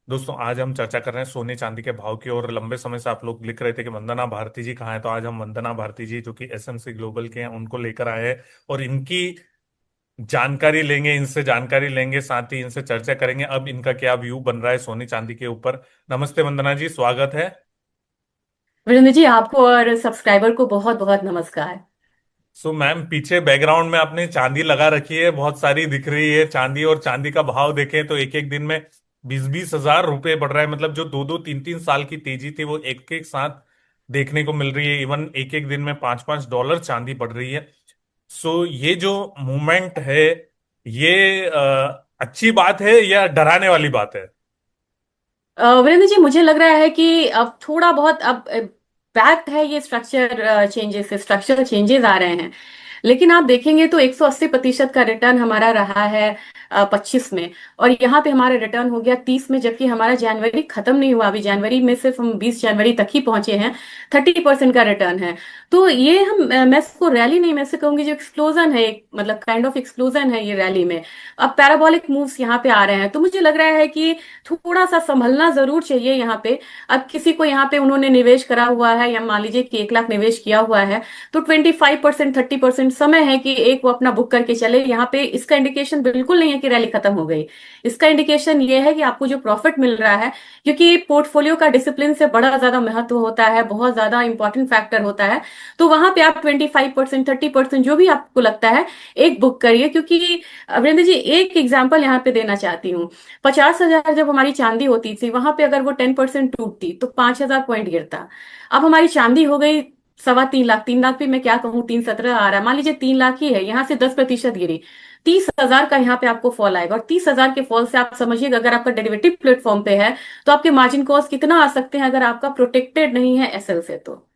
दोस्तों, आज हम चर्चा कर रहे हैं सोने चांदी के भाव की। और लंबे समय से आप लोग लिख रहे थे कि वंदना भारती जी कहाँ हैं, तो आज हम वंदना भारती जी जो कि एसएमसी ग्लोबल के हैं उनको लेकर आए हैं। और इनकी जानकारी लेंगे, इनसे जानकारी लेंगे, साथ ही इनसे चर्चा करेंगे अब इनका क्या व्यू बन रहा है सोने चांदी के ऊपर। नमस्ते वंदना जी, स्वागत है। वीरेंद्र जी, आपको और सब्सक्राइबर को बहुत बहुत नमस्कार। सो मैम, पीछे बैकग्राउंड में आपने चांदी लगा रखी है, बहुत सारी दिख रही है चांदी। और चांदी का भाव देखें तो एक एक दिन में 20-20 हजार रुपए बढ़ रहा है। मतलब जो 2-2 3-3 साल की तेजी थी वो एक एक साथ देखने को मिल रही है। इवन एक एक दिन में 5-5 डॉलर चांदी बढ़ रही है। सो ये जो मूवमेंट है, ये अच्छी बात है या डराने वाली बात है? वीरेंद्र जी, मुझे लग रहा है कि अब थोड़ा बहुत अब बैक्ड है ये स्ट्रक्चर चेंजेस से, स्ट्रक्चरल चेंजेस आ रहे हैं। लेकिन आप देखेंगे तो 180% का रिटर्न हमारा रहा है 25 में। और यहाँ पे हमारा रिटर्न हो गया 30 में, जबकि हमारा जनवरी खत्म नहीं हुआ। अभी जनवरी में सिर्फ हम 20 जनवरी तक ही पहुंचे हैं। 30% का रिटर्न है। तो ये मैं इसको रैली नहीं, मैं से कहूंगी जो एक्सप्लोजन है, एक मतलब काइंड ऑफ एक्सप्लोजन है ये रैली में। अब पैराबोलिक मूव्स यहाँ पे आ रहे हैं, तो मुझे लग रहा है कि थोड़ा सा संभलना जरूर चाहिए यहाँ पे। अब किसी को यहाँ पे उन्होंने निवेश करा हुआ है, या मान लीजिए कि 1 लाख निवेश किया हुआ है, तो 25% 30% समय है कि एक वो अपना बुक करके चले यहाँ पे। इसका इंडिकेशन बिल्कुल नहीं है कि रैली खत्म हो गई। इसका इंडिकेशन ये है कि आपको जो प्रॉफिट मिल रहा है, क्योंकि पोर्टफोलियो का डिसिप्लिन से बड़ा ज्यादा महत्व होता है, बहुत ज्यादा इंपॉर्टेंट फैक्टर होता है। तो वहां पे आप 25% 30% जो भी आपको लगता है, एक बुक करिए। क्योंकि वीरेंद्र जी, एक एग्जाम्पल यहाँ पे देना चाहती हूँ। 50,000 जब हमारी चांदी होती थी, वहां पे अगर वो 10% टूटती तो 5,000 पॉइंट गिरता। अब हमारी चांदी हो गई 3.25 लाख, 3 लाख भी मैं क्या कहूँ, 3.17 आ रहा है, मान लीजिए 3 लाख ही है, यहाँ से 10% गिरी। 30,000 का यहाँ पे आपको फॉल आएगा। और 30,000 के फॉल से आप समझिएगा, अगर आपका डेरिवेटिव प्लेटफॉर्म पे है, तो आपके मार्जिन कॉस्ट कितना आ सकते हैं, अगर आपका प्रोटेक्टेड नहीं है एसएल से, तो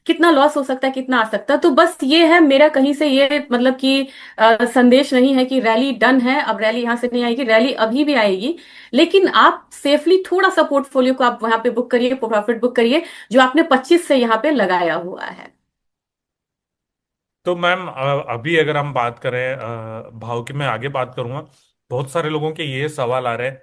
कितना लॉस हो सकता है, कितना आ सकता है। तो बस ये है मेरा कहीं से ये मतलब कि संदेश नहीं है कि रैली डन है, अब रैली यहां से नहीं आएगी, रैली अभी भी आएगी। लेकिन आप सेफली थोड़ा सा पोर्टफोलियो को आप वहां पे बुक करिए, प्रॉफिट बुक करिए, जो आपने 25 से यहाँ पे लगाया हुआ है। तो मैम, अभी अगर हम बात करें भाव की, मैं आगे बात करूंगा। बहुत सारे लोगों के ये सवाल आ रहे हैं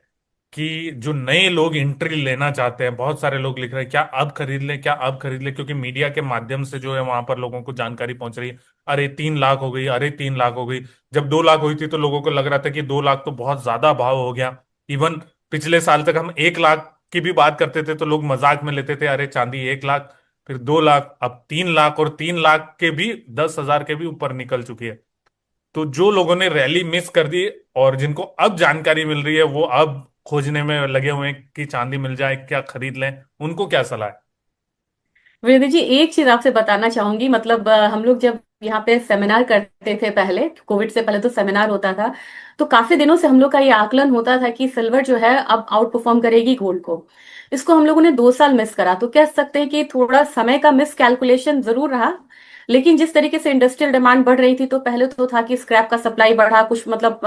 कि जो नए लोग एंट्री लेना चाहते हैं, बहुत सारे लोग लिख रहे हैं क्या अब खरीद लें, क्या अब खरीद लें, क्योंकि मीडिया के माध्यम से जो है वहां पर लोगों को जानकारी पहुंच रही है। अरे 3 लाख हो गई, अरे 3 लाख हो गई। जब 2 लाख हुई थी तो लोगों को लग रहा था कि 2 लाख तो बहुत ज्यादा भाव हो गया। इवन पिछले साल तक हम 1 लाख की भी बात करते थे तो लोग मजाक में लेते थे, अरे चांदी 1 लाख, फिर 2 लाख, अब 3 लाख, और 3 लाख के भी 10 हजार के भी ऊपर निकल चुकी है। तो जो लोगों ने रैली मिस कर दी और जिनको अब जानकारी मिल रही है, वो अब खोजने में लगे हुए हैं कि चांदी मिल जाए, क्या खरीद लें, उनको क्या सलाह है? वीरेंद्र जी, एक चीज आपसे बताना चाहूंगी। मतलब हम लोग जब यहाँ पे सेमिनार करते थे पहले, कोविड से पहले तो सेमिनार होता था, तो काफी दिनों से हम लोग का ये आकलन होता था कि सिल्वर जो है अब आउट परफॉर्म करेगी गोल्ड को। इसको हम लोगों ने 2 साल मिस करा, तो कह सकते हैं कि थोड़ा समय का मिस कैलकुलेशन जरूर रहा। लेकिन जिस तरीके से इंडस्ट्रियल डिमांड बढ़ रही थी, तो पहले तो था कि स्क्रैप का सप्लाई बढ़ा कुछ, मतलब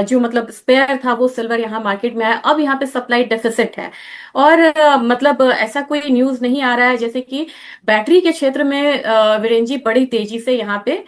जो मतलब स्पेयर था वो सिल्वर यहाँ मार्केट में आया। अब यहाँ पे सप्लाई डेफिसिट है। और मतलब ऐसा कोई न्यूज नहीं आ रहा है, जैसे कि बैटरी के क्षेत्र में वीरेंद्र जी बड़ी तेजी से यहाँ पे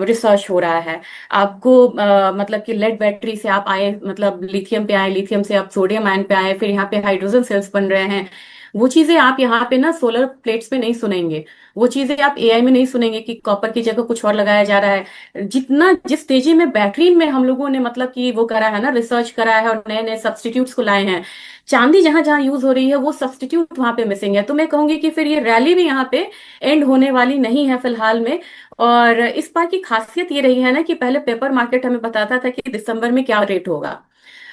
रिसर्च हो रहा है। आपको मतलब कि लेड बैटरी से आप आए, मतलब लिथियम पे आए, लिथियम से आप सोडियम आयन पे आए, फिर यहाँ पे हाइड्रोजन सेल्स बन रहे हैं। वो चीजें आप यहाँ पे ना सोलर प्लेट्स में नहीं सुनेंगे। वो चीजें आप एआई में नहीं सुनेंगे कि कॉपर की जगह कुछ और लगाया जा रहा है। जितना जिस तेजी में बैटरी में हम लोगों ने मतलब कि वो करा है ना, रिसर्च करा है और नए नए सब्स्टिट्यूट्स को लाए हैं, चांदी जहां जहां यूज हो रही है वो सब्स्टिट्यूट वहां पे मिसिंग है। तो मैं कहूंगी कि फिर ये रैली भी यहाँ पे एंड होने वाली नहीं है फिलहाल में। और इस बार की खासियत ये रही है ना कि पहले पेपर मार्केट हमें बताता था कि दिसंबर में क्या रेट होगा।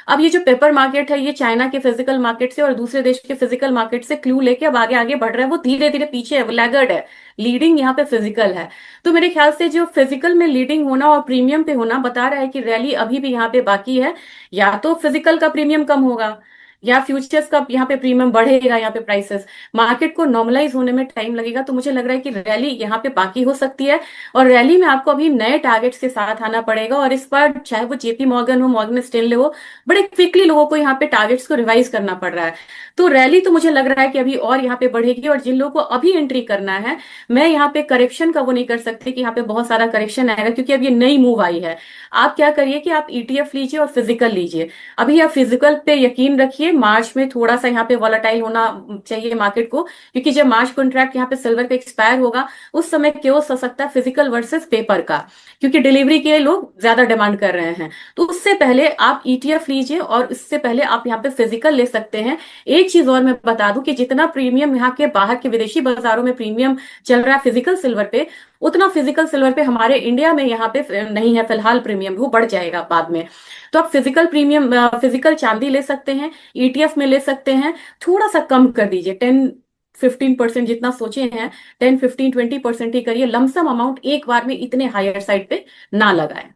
अब ये जो पेपर मार्केट है, ये चाइना के फिजिकल मार्केट से और दूसरे देश के फिजिकल मार्केट से क्लू लेके अब आगे आगे बढ़ रहा है। वो धीरे धीरे पीछे है, वो लैगर्ड है। लीडिंग यहाँ पे फिजिकल है। तो मेरे ख्याल से जो फिजिकल में लीडिंग होना और प्रीमियम पे होना बता रहा है कि रैली अभी भी यहाँ पे बाकी है। या तो फिजिकल का प्रीमियम कम होगा, या फ्यूचर्स का यहाँ पे प्रीमियम बढ़ेगा, यहाँ पे प्राइसेस मार्केट को नॉर्मलाइज होने में टाइम लगेगा। तो मुझे लग रहा है कि रैली यहाँ पे बाकी हो सकती है। और रैली में आपको अभी नए टारगेट्स के साथ आना पड़ेगा। और इस बार चाहे वो जेपी मॉर्गन हो, मॉर्गन स्टेनले हो, बड़े क्विकली लोगों को यहाँ पे टारगेट्स को रिवाइज करना पड़ रहा है। तो रैली तो मुझे लग रहा है कि अभी और यहाँ पे बढ़ेगी। और जिन लोगों को अभी एंट्री करना है, मैं यहाँ पे करेक्शन का वो नहीं कर सकती कि यहाँ पे बहुत सारा करेक्शन आएगा, क्योंकि अब ये नई मूव आई है। आप क्या करिए कि आप ईटीएफ लीजिए और फिजिकल लीजिए। अभी आप फिजिकल पे यकीन रखिए। लीजिए मार्च में थोड़ा सा यहाँ पे वॉलेटाइल होना चाहिए मार्केट को, क्योंकि जब मार्च कॉन्ट्रैक्ट यहाँ पे सिल्वर का एक्सपायर होगा उस समय केओस हो सकता है फिजिकल वर्सेस पेपर का, क्योंकि डिलीवरी के लिए लोग ज्यादा डिमांड कर रहे हैं। तो उससे पहले आप ईटीएफ लीजिए और इससे पहले आप यहाँ पे फिजिकल ले सकते हैं। एक चीज और मैं बता दूं कि जितना प्रीमियम यहाँ के बाहर के विदेशी बाजारों में प्रीमियम चल रहा है फिजिकल सिल्वर पे, उतना फिजिकल सिल्वर पे हमारे इंडिया में यहाँ पे नहीं है फिलहाल प्रीमियम, वो बढ़ जाएगा बाद में। तो आप फिजिकल प्रीमियम फिजिकल चांदी ले सकते हैं, ईटीएफ में ले सकते हैं। थोड़ा सा कम कर दीजिए, 10-15% जितना सोचे हैं, 10-15-20% ही करिए, लमसम अमाउंट एक बार में इतने हायर साइड पे ना लगाए।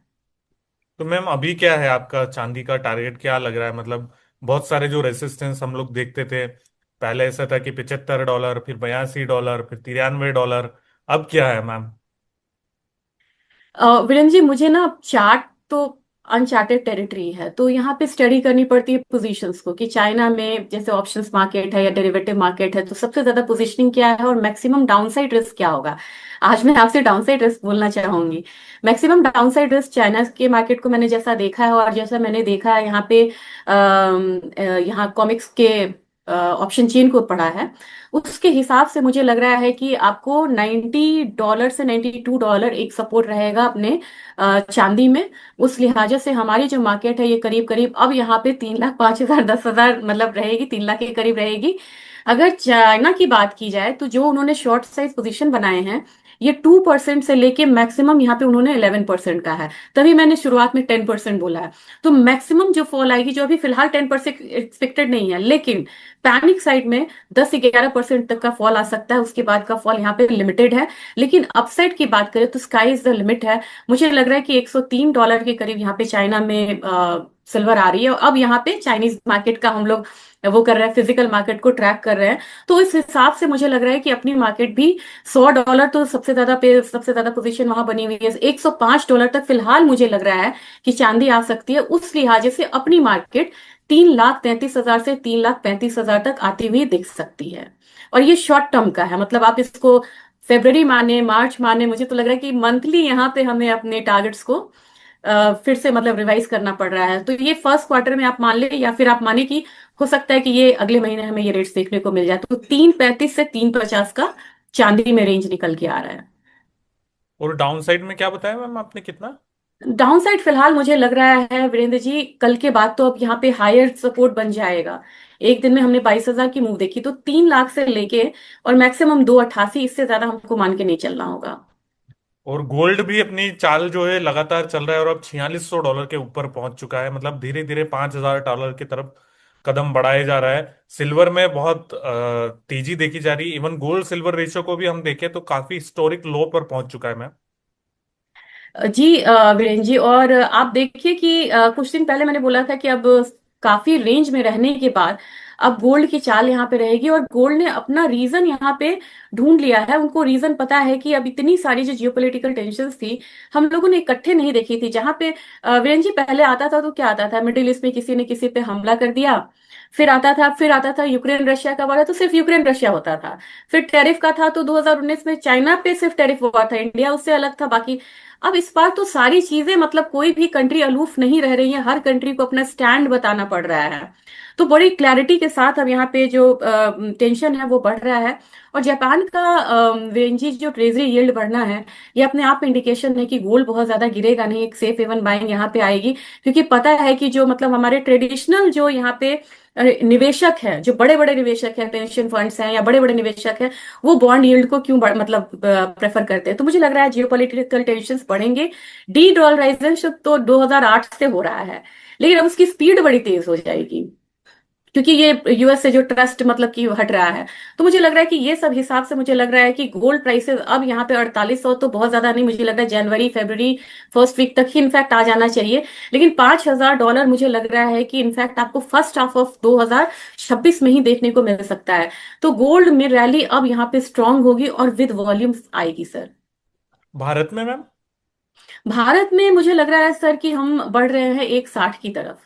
तो मैम अभी क्या है आपका चांदी का टारगेट, क्या लग रहा है? मतलब बहुत सारे जो रेसिस्टेंस हम लोग देखते थे, पहले ऐसा था कि $75, फिर $82, फिर $93। अब क्या है मैम? वीरेंद्र जी, मुझे ना चार्ट तो अनचार्टेड टेरिटरी है, तो यहाँ पे स्टडी करनी पड़ती है पोजीशंस को कि चाइना में जैसे ऑप्शंस मार्केट है या डेरिवेटिव मार्केट है तो सबसे ज्यादा पोजीशनिंग क्या है और मैक्सिमम डाउनसाइड रिस्क क्या होगा। आज मैं आपसे डाउनसाइड रिस्क बोलना चाहूंगी। मैक्सिमम डाउनसाइड रिस्क चाइना के मार्केट को मैंने जैसा देखा है, और जैसा मैंने देखा है यहाँ पे यहाँ कॉमिक्स के ऑप्शन चेन को पढ़ा है, उसके हिसाब से मुझे लग रहा है कि आपको $90 से $92 एक सपोर्ट रहेगा अपने चांदी में। उस लिहाजे से हमारी जो मार्केट है ये करीब करीब अब यहाँ पे 3 लाख 5 हजार 10 हजार मतलब रहेगी, 3 लाख के करीब रहेगी। अगर चाइना की बात की जाए तो जो उन्होंने शॉर्ट साइज पोजीशन बनाए हैं ये 2% से लेके मैक्सिमम यहाँ पे उन्होंने 11% का है, तभी मैंने शुरुआत में 10% बोला है। तो मैक्सिमम जो फॉल आएगी, जो अभी फिलहाल 10% एक्सपेक्टेड नहीं है, लेकिन पैनिक साइड में 10 से 11% तक का फॉल आ सकता है, उसके बाद का फॉल यहाँ पे लिमिटेड है। लेकिन अपसाइड की बात करें तो स्काई इज द लिमिट है। मुझे लग रहा है कि $103 के करीब यहाँ पे चाइना में सिल्वर आ रही है, और अब यहाँ पे चाइनीज मार्केट का हम लोग वो कर रहे हैं, फिजिकल मार्केट को ट्रैक कर रहे हैं। तो इस हिसाब से मुझे लग रहा है कि अपनी मार्केट भी $100 तो सबसे ज्यादा पोजीशन वहां बनी हुई है, $105 तक फिलहाल मुझे लग रहा है कि चांदी आ सकती है। उस लिहाजे से अपनी मार्केट 3,33,000 से 3,35,000 तक आती हुई दिख सकती है। और ये शॉर्ट टर्म का है, मतलब आप इसको फेब्रवरी माने मार्च माने, मुझे तो लग रहा है कि मंथली यहाँ पे हमें अपने टारगेट्स को फिर से मतलब रिवाइज करना पड़ रहा है। तो ये फर्स्ट क्वार्टर में आप मान ले, या फिर आप माने कि हो सकता है कि ये अगले महीने हमें ये रेट्स देखने को मिल जाए। तो 3,35 से 3,50 का चांदी में रेंज निकल के आ रहा है। और डाउन साइड में क्या बताया मैम आपने, कितना? डाउन साइड फिलहाल मुझे लग रहा है वीरेंद्र जी, कल के बाद तो अब यहाँ पे हायर सपोर्ट बन जाएगा। एक दिन में हमने 22,000 की मूव देखी, तो 3 लाख से लेके और मैक्सिमम 2,88, इससे ज्यादा हमको मान के नहीं चलना होगा। और गोल्ड भी अपनी चाल जो है लगातार चल रहा है, और अब $4,600 के ऊपर पहुंच चुका है। मतलब धीरे धीरे $5,000 की तरफ कदम बढ़ाए जा रहा है। सिल्वर में बहुत तेजी देखी जा रही है। इवन गोल्ड सिल्वर रेशियो को भी हम देखें तो काफी हिस्टोरिक लो पर पहुंच चुका है मैम। जी वीरेंद्र जी, और आप देखिए कि कुछ दिन पहले मैंने बोला था कि अब काफी रेंज में रहने के बाद अब गोल्ड की चाल यहाँ पे रहेगी, और गोल्ड ने अपना रीजन यहाँ पे ढूंढ लिया है। उनको रीजन पता है कि अब इतनी सारी जो जियोपॉलिटिकल टेंशन्स थी हम लोगों ने इकट्ठे नहीं देखी थी। जहां पे वीरेंद्र जी पहले आता था तो क्या आता था, मिडिल ईस्ट में किसी ने किसी पे हमला कर दिया, फिर आता था यूक्रेन रशिया का वार, तो सिर्फ यूक्रेन रशिया होता था। फिर टैरिफ का था तो 2019 में चाइना पे सिर्फ टैरिफ हुआ था, इंडिया उससे अलग था बाकी। अब इस बार तो सारी चीजें, मतलब कोई भी कंट्री अलूफ नहीं रह रही है, हर कंट्री को अपना स्टैंड बताना पड़ रहा है। तो बड़ी क्लैरिटी के साथ अब यहाँ पे जो टेंशन है वो बढ़ रहा है। और जापान का वेंजी जो ट्रेजरी यील्ड बढ़ना है, ये अपने आप में इंडिकेशन है कि गोल्ड बहुत ज्यादा गिरेगा नहीं, एक सेफ हेवन बाइंग यहाँ पे आएगी। क्योंकि पता है कि जो मतलब हमारे ट्रेडिशनल जो यहाँ पे निवेशक है, जो बड़े बड़े निवेशक हैं, पेंशन फंड्स हैं या बड़े बड़े निवेशक हैं, वो बॉन्ड यील्ड को क्यों मतलब प्रेफर करते हैं। तो मुझे लग रहा है जियोपॉलिटिकल टेंशंस बढ़ेंगे। डी डॉलराइजेशन तो 2008 से हो रहा है, लेकिन अब उसकी स्पीड बड़ी तेज हो जाएगी, क्योंकि ये यूएस से जो ट्रस्ट मतलब कि हट रहा है। तो मुझे लग रहा है कि ये सब हिसाब से मुझे लग रहा है कि गोल्ड प्राइसेस अब यहाँ पे 4,800 तो बहुत ज्यादा नहीं, मुझे लग रहा है जनवरी फरवरी फर्स्ट वीक तक ही इनफैक्ट आ जाना चाहिए। लेकिन $5,000 मुझे लग रहा है कि इनफैक्ट आपको फर्स्ट हाफ ऑफ 2026 में ही देखने को मिल सकता है। तो गोल्ड में रैली अब यहाँ पे स्ट्रांग होगी और विद वॉल्यूम्स आएगी सर। भारत में मैम? भारत में मुझे लग रहा है सर कि हम बढ़ रहे हैं 1,60 की तरफ।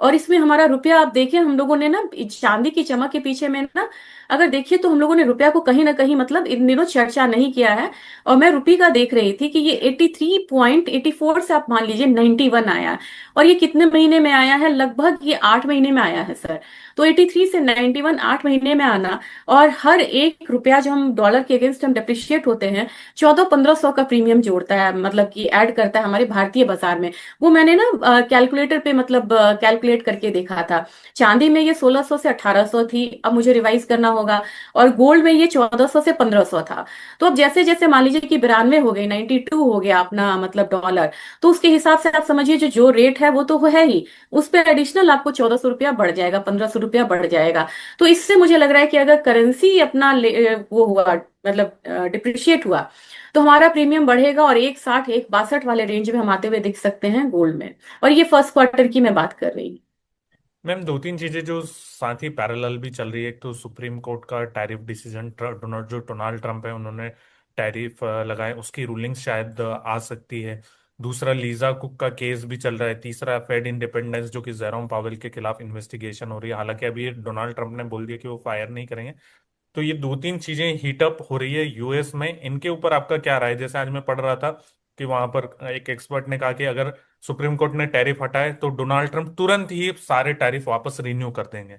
और इसमें हमारा रुपया, आप देखिए हम लोगों ने ना चांदी की चमक के पीछे में ना, अगर देखिए तो हम लोगों ने रुपया को कहीं ना कहीं मतलब इन दिनों चर्चा नहीं किया है। और मैं रुपये का देख रही थी कि ये 83.84 से आप मान लीजिए 91 आया है। और ये कितने महीने में आया है? लगभग ये 8 महीने में आया है सर। तो 83 से 91 8 महीने में आना, और हर एक रुपया जो हम डॉलर के अगेंस्ट हम डेप्रिशिएट होते हैं, 1400-1500 का प्रीमियम जोड़ता है, मतलब कि ऐड करता है हमारे भारतीय बाजार में। वो मैंने ना कैलकुलेटर पे मतलब कैलकुलेट करके देखा था। चांदी में ये 1600 से 1800 थी, अब मुझे रिवाइज करना होगा। और गोल्ड में ये 1400 से 1500 था। तो अब जैसे जैसे मान लीजिए कि 92 हो गई, 92 हो गया अपना मतलब डॉलर, तो उसके हिसाब से आप समझिए जो जो रेट है वो तो है ही, उस पर एडिशनल आपको 1400 रुपया बढ़ जाएगा, 1500 रुपया बढ़ जाएगा। तो इससे मुझे लग रहा है कि अगर करेंसी अपना वो हुआ, मतलब डिप्रिशिएट हुआ, तो हमारा प्रीमियम बढ़ेगा, और 160 162 वाले रेंज में हम आते हुए दिख सकते हैं गोल्ड में। और ये फर्स्ट क्वार्टर की मैं बात कर रही हूँ। मैम दो तीन चीजें जो साथ ही पैरेलल भी चल रही है। एक तो सुप्रीम कोर्ट का टैरिफ डिसीजन, जो डोनाल्ड ट्रंप है उन्होंने टैरिफ लगाए, उसकी रूलिंग शायद आ सकती है। दूसरा लीजा कुक का केस भी चल रहा है। तीसरा फेड इंडिपेंडेंस, जो कि जेरोम पावेल के खिलाफ इन्वेस्टिगेशन हो रही है। हालांकि अभी डोनाल्ड ट्रंप ने बोल दिया कि वो फायर नहीं करेंगे। तो ये दो तीन चीजें हीटअप हो रही है यूएस में। इनके ऊपर आपका क्या राय है? जैसे आज मैं पढ़ रहा था कि वहां पर एक एक्सपर्ट ने कहा कि अगर सुप्रीम कोर्ट ने टैरिफ हटाए तो डोनाल्ड ट्रंप तुरंत ही सारे टैरिफ वापस रिन्यू कर देंगे।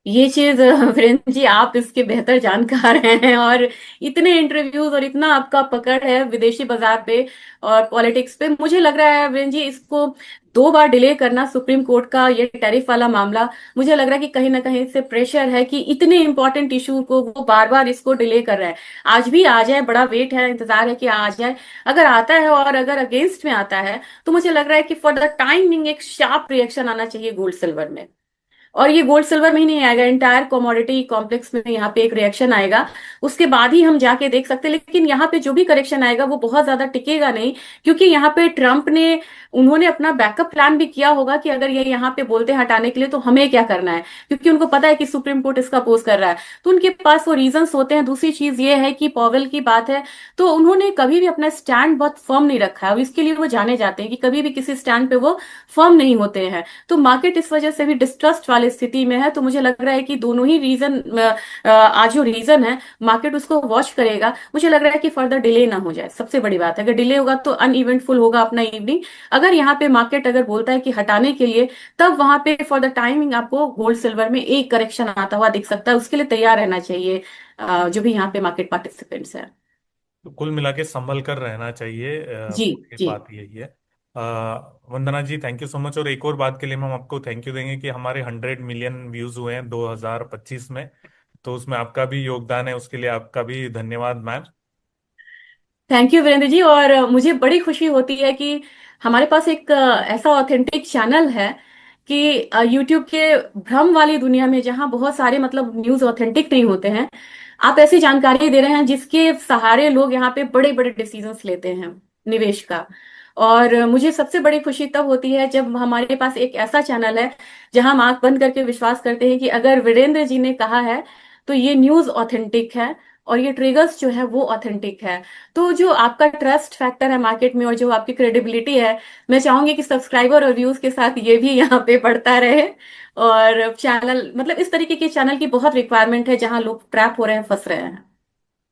ये चीज वीरेंद्र जी आप इसके बेहतर जानकार हैं, और इतने इंटरव्यूज और इतना आपका पकड़ है विदेशी बाजार पे और पॉलिटिक्स पे, मुझे लग रहा है वीरेंद्र जी इसको 2 बार डिले करना सुप्रीम कोर्ट का ये टैरिफ वाला मामला, मुझे लग रहा है कि कहीं ना कहीं से प्रेशर है कि इतने इंपॉर्टेंट इशू को वो बार बार इसको डिले कर रहे हैं। आज भी आ जाए, बड़ा वेट है, इंतजार है कि आ जाए। अगर आता है और अगर अगेंस्ट में आता है, तो मुझे लग रहा है कि फॉर द टाइमिंग एक शार्प रिएक्शन आना चाहिए गोल्ड सिल्वर में। और ये गोल्ड सिल्वर में ही नहीं आएगा, इंटायर कमोडिटी कॉम्प्लेक्स में यहाँ पे एक रिएक्शन आएगा। उसके बाद ही हम जाके देख सकते हैं, लेकिन यहाँ पे जो भी करेक्शन आएगा वो बहुत ज्यादा टिकेगा नहीं। क्योंकि यहाँ पे ट्रंप ने, उन्होंने अपना बैकअप प्लान भी किया होगा कि अगर ये यहाँ पे बोलते हैं हटाने के लिए तो हमें क्या करना है, क्योंकि उनको पता है कि सुप्रीम कोर्ट इसका अपोज कर रहा है। तो उनके पास वो रीजंस होते हैं। दूसरी चीज ये है कि पॉवेल की बात है, तो उन्होंने कभी भी अपना स्टैंड बहुत फर्म नहीं रखा है, और इसके लिए वो जाने जाते हैं कि कभी भी किसी स्टैंड पे वो फर्म नहीं होते हैं। तो मार्केट इस वजह से भी डिस्ट्रस्ट वाली स्थिति में है। तो मुझे लग रहा है कि दोनों ही रीजन, आज जो रीजन है, मार्केट उसको वॉच करेगा। मुझे लग रहा है कि फर्दर डिले ना हो जाए, सबसे बड़ी बात है। अगर डिले होगा तो अनइवेंटफुल होगा अपना इवनिंग। अगर यहाँ पे मार्केट अगर बोलता है कि हटाने के लिए, तब वहां पे फॉर द टाइमिंग आपको गोल्ड सिल्वर में एक करेक्शन आता हुआ दिख सकता है। उसके लिए तैयार रहना चाहिए जो भी यहाँ पे मार्केट पार्टिसिपेंट्स है। तो कुल मिला के संभल कर रहना चाहिए। जी ये जी। बात यही है। वंदना जी, थैंक यू सो मच। और एक और बात के लिए हम आपको थैंक यू देंगे कि हमारे 100 मिलियन व्यूज हुए हैं 2025 में। तो उसमें आपका भी योगदान है, उसके लिए आपका भी धन्यवाद ma'am. Thank you Virendra ji. और मुझे बड़ी खुशी होती है कि हमारे पास एक ऐसा ऑथेंटिक चैनल है कि यूट्यूब के भ्रम वाली दुनिया में, जहां बहुत सारे मतलब न्यूज ऑथेंटिक नहीं होते हैं, आप ऐसी जानकारी दे रहे हैं जिसके सहारे लोग यहाँ पे बड़े बड़े डिसीजंस लेते हैं निवेश का। और मुझे सबसे बड़ी खुशी तब होती है जब हमारे पास एक ऐसा चैनल है जहां हम आंख बंद करके विश्वास करते हैं कि अगर वीरेंद्र जी ने कहा है तो ये न्यूज ऑथेंटिक है, और ये ट्रिगर्स जो है वो ऑथेंटिक है। तो जो आपका ट्रस्ट फैक्टर है मार्केट में, और जो आपकी क्रेडिबिलिटी है, मैं चाहूंगी कि सब्सक्राइबर और व्यूज के साथ ये भी यहाँ पे बढ़ता रहे। और चैनल मतलब इस तरीके के चैनल की बहुत रिक्वायरमेंट है जहां लोग ट्रैप हो रहे हैं, फंस रहे हैं।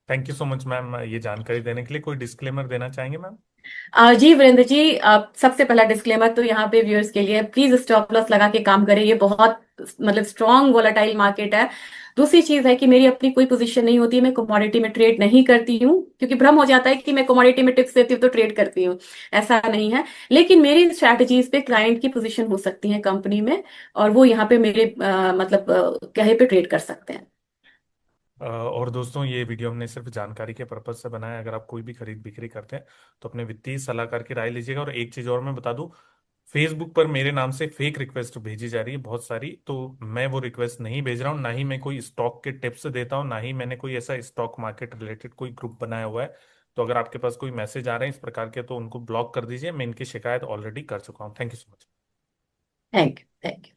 Thank you so much ma'am ये जानकारी देने के लिए। कोई डिस्क्लेमर देना चाहेंगे मैम? जी वीरेंद्र जी, सबसे पहला डिस्क्लेमर तो यहाँ पे व्यूअर्स के लिए, प्लीज स्टॉप लॉस लगा के काम करें। ये बहुत मतलब स्ट्रांग वोलेटाइल मार्केट है। दूसरी चीज है कि मेरी अपनी कोई पोजीशन नहीं होती, मैं कमोडिटी में ट्रेड नहीं करती हूँ, क्योंकि भ्रम हो जाता है कि मैं कमोडिटी में टिप्स देती हूँ तो ट्रेड करती हूँ। ऐसा नहीं है। लेकिन मेरी स्ट्रैटेजीज पे क्लाइंट की पोजीशन हो सकती है कंपनी में, और वो यहाँ पे मेरे मतलब कहे पे ट्रेड कर सकते हैं। और दोस्तों, ये वीडियो हमने सिर्फ जानकारी के पर्पज से बनाया है। अगर आप कोई भी खरीद बिक्री करते हैं तो अपने वित्तीय सलाहकार की राय लीजिएगा। और एक चीज और मैं बता दूं, फेसबुक पर मेरे नाम से फेक रिक्वेस्ट भेजी जा रही है बहुत सारी। तो मैं वो रिक्वेस्ट नहीं भेज रहा हूँ, ना ही मैं कोई स्टॉक के टिप्स देता हूँ, ना ही मैंने कोई ऐसा स्टॉक मार्केट रिलेटेड कोई ग्रुप बनाया हुआ है। तो अगर आपके पास कोई मैसेज आ रहे हैं इस प्रकार के तो उनको ब्लॉक कर दीजिए। मैं इनकी शिकायत ऑलरेडी कर चुका हूँ। Thank you so much. Thank you. Thank you.